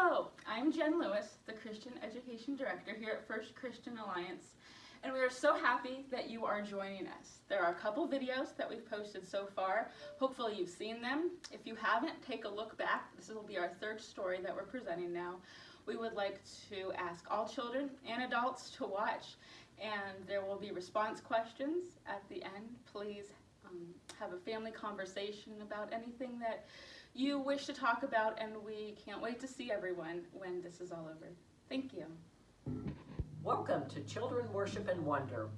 Hello, I'm Jen Lewis, the Christian Education Director here at First Christian Alliance, and we are so happy that you are joining us. There are a couple videos that we've posted so far. Hopefully you've seen them. If you haven't, take a look back. This will be our third story that we're presenting now. We would like to ask all children and adults to watch, and there will be response questions at the end. Please have a family conversation about anything that you wish to talk about, and we can't wait to see everyone when this is all over. Thank you. Welcome to Children Worship and Wonder.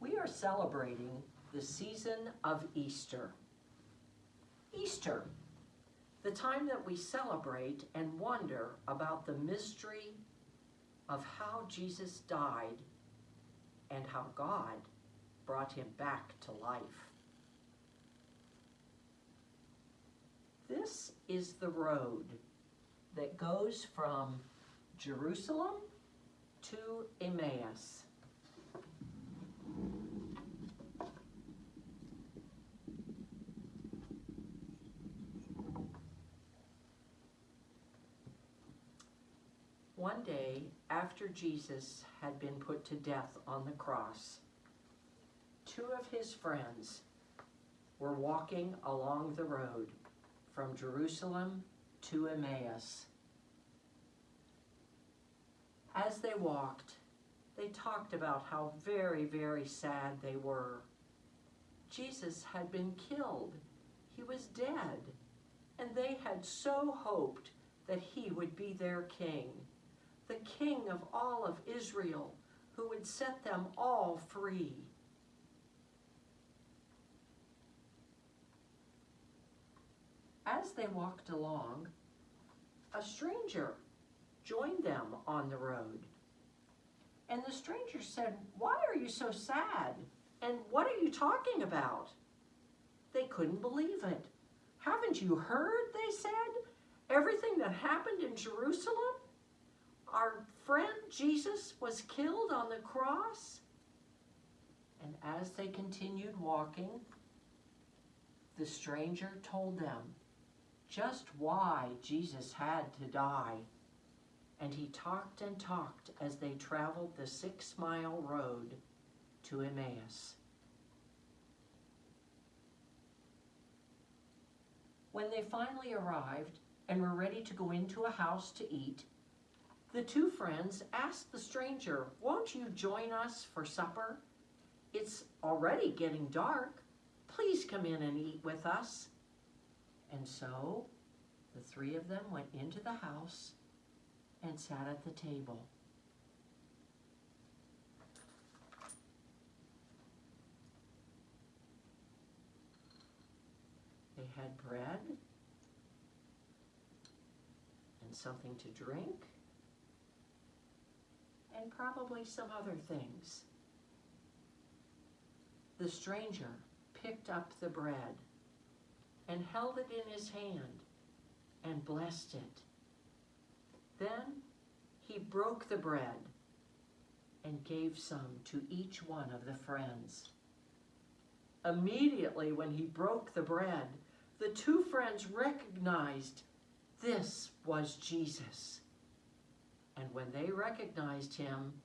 We are celebrating the season of Easter. Easter, the time that we celebrate and wonder about the mystery of how Jesus died and how God brought him back to life. This is the road that goes from Jerusalem to Emmaus. One day, after Jesus had been put to death on the cross, two of his friends were walking along the road from Jerusalem to Emmaus. As they walked, they talked about how very, very sad they were. Jesus had been killed. He was dead. And they had so hoped that he would be their king, the king of all of Israel, who would set them all free. As they walked along, a stranger joined them on the road. And the stranger said, "Why are you so sad? And what are you talking about?" They couldn't believe it. "Haven't you heard," they said, "everything that happened in Jerusalem? Our friend Jesus was killed on the cross." And as they continued walking, the stranger told them just why Jesus had to die. And he talked and talked as they traveled the 6-mile road to Emmaus. When they finally arrived and were ready to go into a house to eat, the two friends asked the stranger, "Won't you join us for supper? It's already getting dark. Please come in and eat with us." And so the three of them went into the house and sat at the table. They had bread and something to drink and probably some other things. The stranger picked up the bread and held it in his hand and blessed it. Then he broke the bread and gave some to each one of the friends. Immediately when he broke the bread, the two friends recognized this was Jesus. And when they recognized him,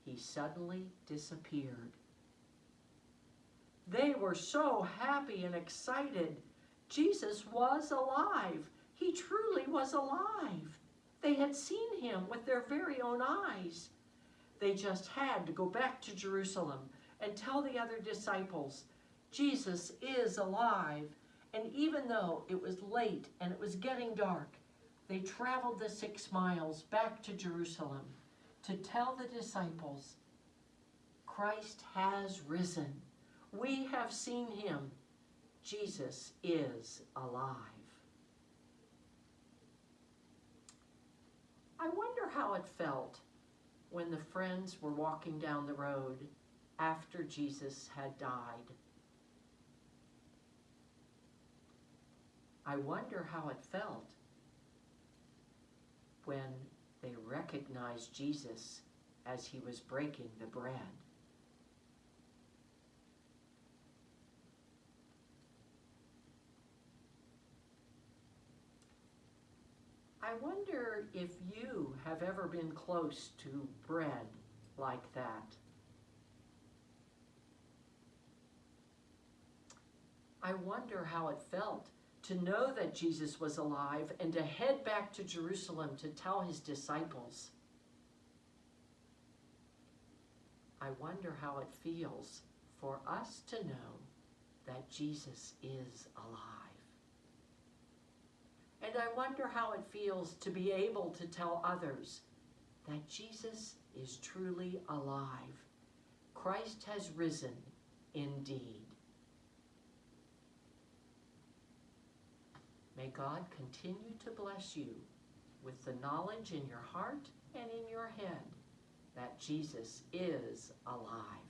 he suddenly disappeared. They were so happy and excited. Jesus was alive. He truly was alive. They had seen him with their very own eyes. They just had to go back to Jerusalem and tell the other disciples, Jesus is alive. And even though it was late and it was getting dark, they traveled the 6 miles back to Jerusalem to tell the disciples, Christ has risen. We have seen him. Jesus is alive. I wonder how it felt when the friends were walking down the road after Jesus had died. I wonder how it felt when they recognized Jesus as he was breaking the bread. I wonder if you have ever been close to bread like that. I wonder how it felt to know that Jesus was alive and to head back to Jerusalem to tell his disciples. I wonder how it feels for us to know that Jesus is alive. And I wonder how it feels to be able to tell others that Jesus is truly alive. Christ has risen indeed. May God continue to bless you with the knowledge in your heart and in your head that Jesus is alive.